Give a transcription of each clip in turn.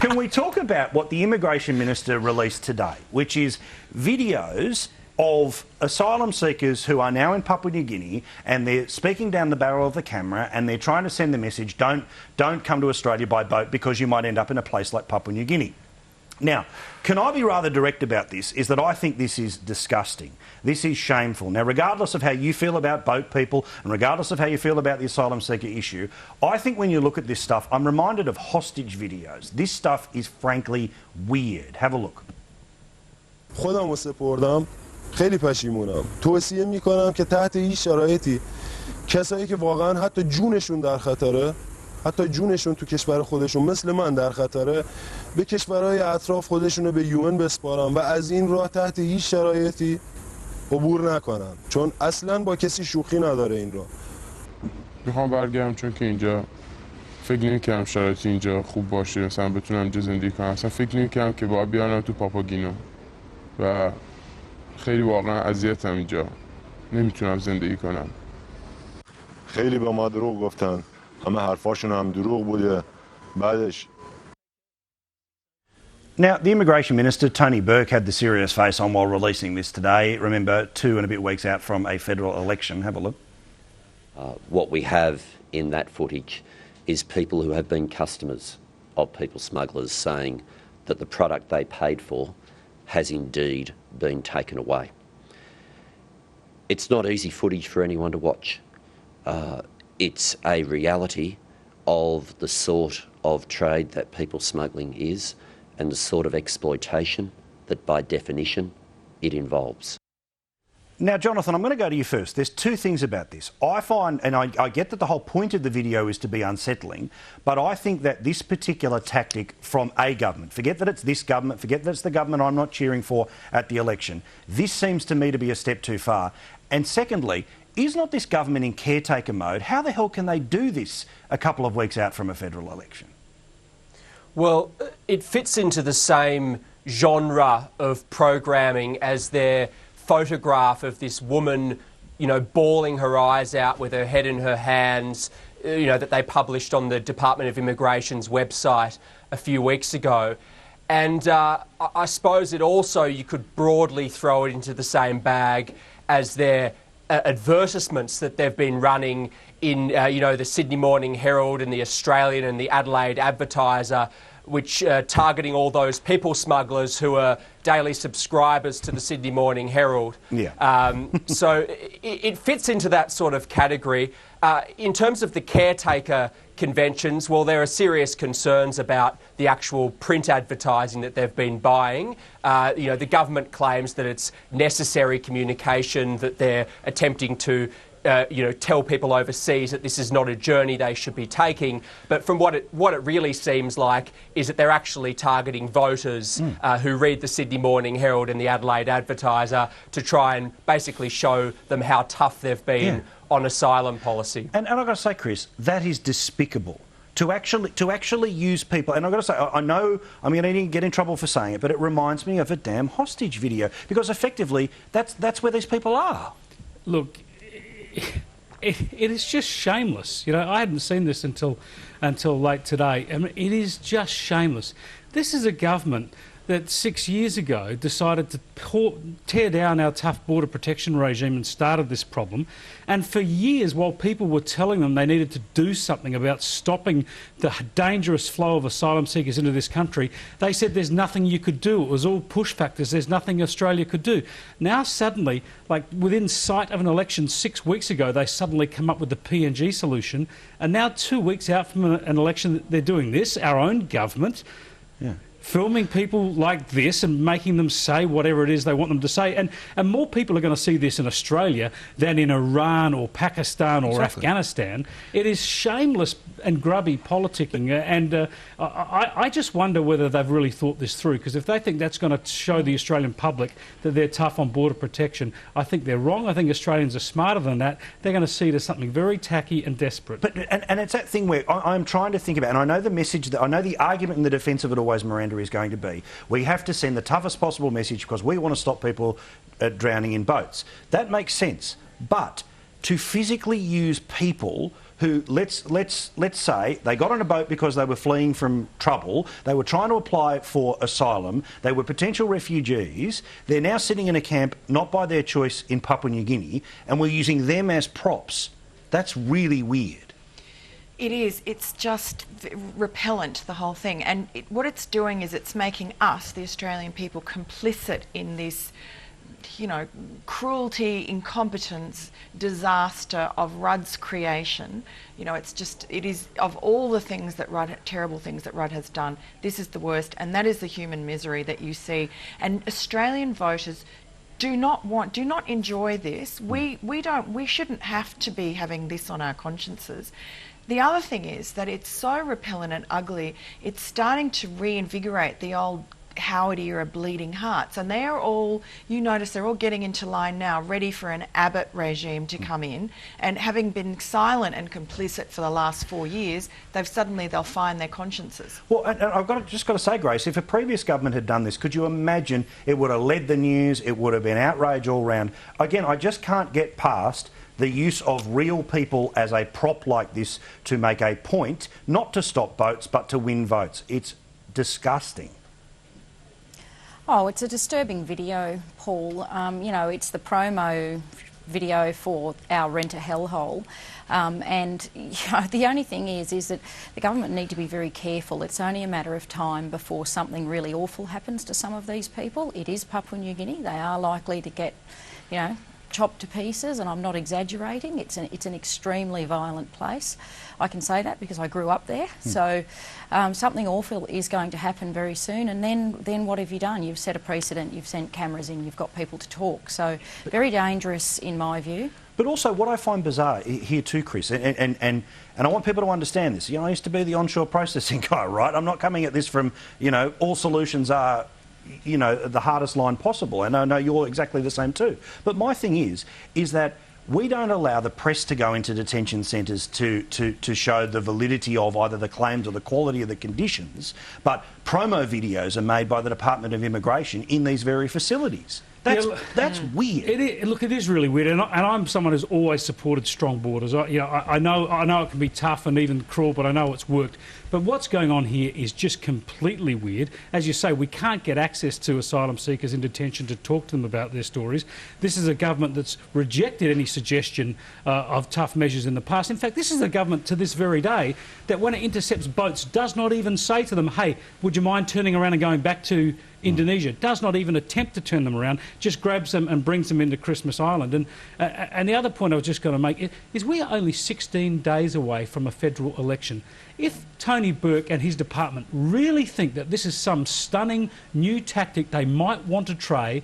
Can we talk about what the Immigration Minister released today, which is videos of asylum seekers who are now in Papua New Guinea, and they're speaking down the barrel of the camera and they're trying to send the message, don't come to Australia by boat because you might end up in a place like Papua New Guinea. Now, can I be rather direct about this, is that I think this is disgusting. This is shameful. Now, regardless of how you feel about boat people and regardless of how you feel about the asylum seeker issue, I think when you look at this stuff, I'm reminded of hostage videos. This stuff is frankly weird. Have a look. خودمو سپردم خیلی پشیمونم توصیه میکنم که تحت هیچ شرایطی کسایی که واقعا حتی جونشون در خطره حتی جونشون تو کشور خودشون مثل من در خطره به کشورهای اطراف خودشونو به یوئن بسپارن و از این راه تحت هیچ شرایطی عبور نکنن چون اصلا با کسی شوخی نداره این راه میخوام برگردم چون که اینجا فکر نمی‌کردم شرایط اینجا خوب باشه مثلا بتونم اینجا زندگی کنم اصلا فکر نمی‌کردم که باید بیارم تو پاپاگینو و خیلی واقعا اذیتم اینجا نمیتونم زندگی کنم خیلی به ما دروغ گفتن همه حرفاشون هم دروغ بوده بعدش Now, the Immigration Minister, Tony Burke, had the serious face on while releasing this today. Remember, 2 and a bit weeks out from a federal election. Have a look. What we have in that footage is people who have been customers of people smugglers saying that the product they paid for has indeed been taken away. It's not easy footage for anyone to watch. It's a reality of the sort of trade that people smuggling is and the sort of exploitation that by definition it involves. Now, Jonathan, I'm going to go to you first. There's 2 things about this. I find, and I get that the whole point of the video is to be unsettling, but I think that this particular tactic from a government, forget that it's this government, forget that it's the government I'm not cheering for at the election, this seems to me to be a step too far. And secondly, is not this government in caretaker mode? How the hell can they do this a couple of weeks out from a federal election? Well, it fits into the same genre of programming as their photograph of this woman, you know, bawling her eyes out with her head in her hands, you know, that they published on the Department of Immigration's website a few weeks ago. And I suppose it also, you could broadly throw it into the same bag as their advertisements that they've been running in, you know, the Sydney Morning Herald and the Australian and the Adelaide Advertiser, which targeting all those people smugglers who are daily subscribers to the Sydney Morning Herald. Yeah. So it fits into that sort of category. In terms of the caretaker conventions, well, there are serious concerns about the actual print advertising that they've been buying. You know, the government claims that it's necessary communication, that they're attempting to you know, tell people overseas that this is not a journey they should be taking. But from what it really seems like is that they're actually targeting voters who read the Sydney Morning Herald and the Adelaide Advertiser to try and basically show them how tough they've been on asylum policy. And I've got to say, Chris, that is despicable. To actually use people, and I've got to say, I know I'm going to get in trouble for saying it, but it reminds me of a damn hostage video because effectively that's where these people are. Look, it is just shameless. You know, I hadn't seen this until late today. I mean, it is just shameless. This is a government that 6 years ago decided to tear down our tough border protection regime and started this problem. And for years, while people were telling them they needed to do something about stopping the dangerous flow of asylum seekers into this country, they said there's nothing you could do. It was all push factors. There's nothing Australia could do. Now suddenly, like within sight of an election 6 weeks ago, they suddenly come up with the PNG solution. And now 2 weeks out from an election, they're doing this, our own government. Yeah. Filming people like this and making them say whatever it is they want them to say. And more people are going to see this in Australia than in Iran or Pakistan or Afghanistan. It is shameless and grubby politicking. And I just wonder whether they've really thought this through, because if they think that's going to show the Australian public that they're tough on border protection, I think they're wrong. I think Australians are smarter than that. They're going to see it as something very tacky and desperate. But and it's that thing where I'm trying to think about, and I know the message, that I know the argument in the defence of it always, Miranda, is going to be, we have to send the toughest possible message because we want to stop people drowning in boats. That makes sense. But to physically use people who, let's say, they got on a boat because they were fleeing from trouble, they were trying to apply for asylum, they were potential refugees, they're now sitting in a camp not by their choice in Papua New Guinea, and we're using them as props. That's really weird. It is. It's just repellent, the whole thing. And what it's doing is it's making us, the Australian people, complicit in this, you know, cruelty, incompetence, disaster of Rudd's creation. You know, it is, of all the things that terrible things that Rudd has done, this is the worst, and that is the human misery that you see. And Australian voters do not enjoy this. We shouldn't have to be having this on our consciences. The other thing is that it's so repellent and ugly, it's starting to reinvigorate the old Howard era bleeding hearts, and they're all, you notice they're all getting into line now, ready for an Abbott regime to come in, and having been silent and complicit for the last 4 years, they'll find their consciences. Well, and I've just got to say, Grace, if a previous government had done this, could you imagine it would have led the news, it would have been outrage all round. Again, I just can't get past the use of real people as a prop like this to make a point, not to stop boats, but to win votes. It's disgusting. Oh, it's a disturbing video, Paul. You know, it's the promo video for our rent a hellhole. And you know, the only thing is that the government need to be very careful. It's only a matter of time before something really awful happens to some of these people. It is Papua New Guinea. They are likely to get, you know, chopped to pieces, and I'm not exaggerating. It's an extremely violent place. I can say that because I grew up there. So something awful is going to happen very soon, and then what have you done? You've set a precedent, you've sent cameras in, you've got people to talk. So very dangerous in my view. But also what I find bizarre here too, Chris, and I want people to understand this. You know, I used to be the onshore processing guy, right? I'm not coming at this from, you know, all solutions are, you know, the hardest line possible, and I know you're exactly the same too. But my thing is that we don't allow the press to go into detention centres to show the validity of either the claims or the quality of the conditions, but promo videos are made by the Department of Immigration in these very facilities. That's weird. Look, it is really weird, and I'm someone who's always supported strong borders. I know it can be tough and even cruel, but I know it's worked. But what's going on here is just completely weird. As you say, we can't get access to asylum seekers in detention to talk to them about their stories. This is a government that's rejected any suggestion of tough measures in the past. In fact, this is a government to this very day that when it intercepts boats does not even say to them, hey, would you mind turning around and going back to Indonesia? Does not even attempt to turn them around, just grabs them and brings them into Christmas Island. And the other point I was just going to make is we are only 16 days away from a federal election. If Tony Burke and his department really think that this is some stunning new tactic they might want to try,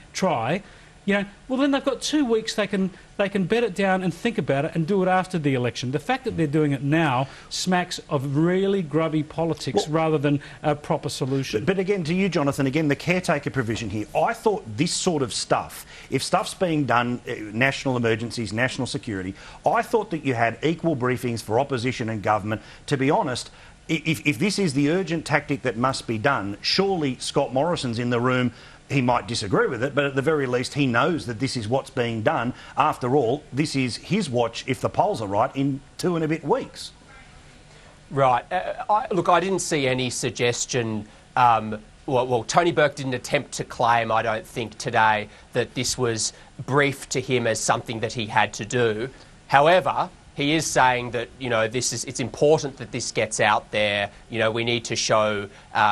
you know, well then they've got 2 weeks they can bed it down and think about it and do it after the election. The fact that they're doing it now smacks of really grubby politics rather than a proper solution. But again, to you, Jonathan, again, the caretaker provision here, I thought this sort of stuff, if stuff's being done, national emergencies, national security, I thought that you had equal briefings for opposition and government. To be honest, if this is the urgent tactic that must be done, surely Scott Morrison's in the room. He might disagree with it, but at the very least he knows that this is what's being done. After all, this is his watch, if the polls are right, in 2 and a bit weeks. Right. Look, I didn't see any suggestion. Well, Tony Burke didn't attempt to claim, I don't think, today that this was briefed to him as something that he had to do. However, he is saying that, you know, it's important that this gets out there. You know, we need to show,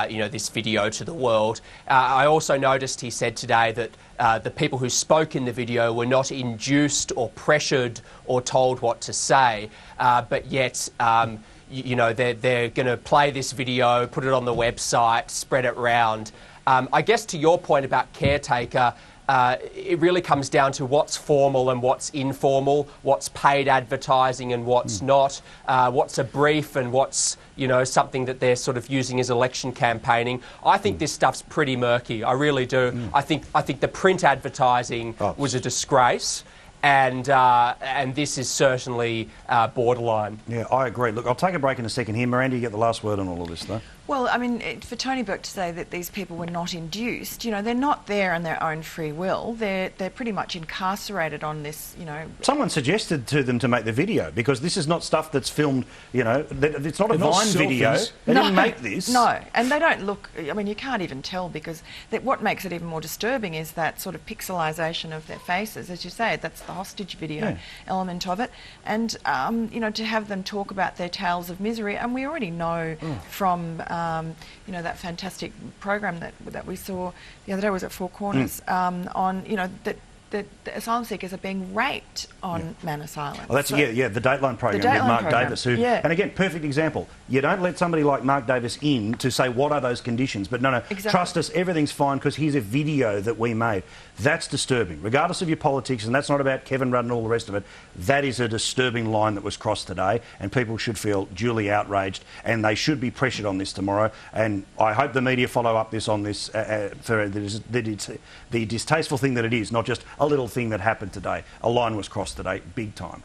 you know, this video to the world. I also noticed he said today that the people who spoke in the video were not induced or pressured or told what to say, but yet, you know, they're going to play this video, put it on the website, spread it round. I guess to your point about caretaker, it really comes down to what's formal and what's informal, what's paid advertising and what's not, what's a brief and what's, you know, something that they're sort of using as election campaigning. I think this stuff's pretty murky. I really do. I think the print advertising was a disgrace. and this is certainly borderline. Yeah, I agree. Look, I'll take a break in a second here. Miranda, you get the last word on all of this, though. Well, I mean, for Tony Burke to say that these people were not induced, you know, they're not there on their own free will. They're pretty much incarcerated on this, you know. Someone suggested to them to make the video because this is not stuff that's filmed, you know, it's not a Vine video. They didn't make this. No, and they don't look, I mean, you can't even tell because what makes it even more disturbing is that sort of pixelisation of their faces. As you say, that's the hostage video element of it. And, you know, to have them talk about their tales of misery, and we already know from... you know, that fantastic program that we saw the other day was at Four Corners on, you know, that the asylum seekers are being raped on Manus Island. Well, that's, the Dateline program with Mark Davis. And again, perfect example. You don't let somebody like Mark Davis in to say, what are those conditions? But no, trust us, everything's fine because here's a video that we made. That's disturbing. Regardless of your politics, and that's not about Kevin Rudd and all the rest of it, that is a disturbing line that was crossed today, and people should feel duly outraged, and they should be pressured on this tomorrow. And I hope the media follow up on this for the distasteful thing that it is, not just a little thing that happened today. A line was crossed today, big time.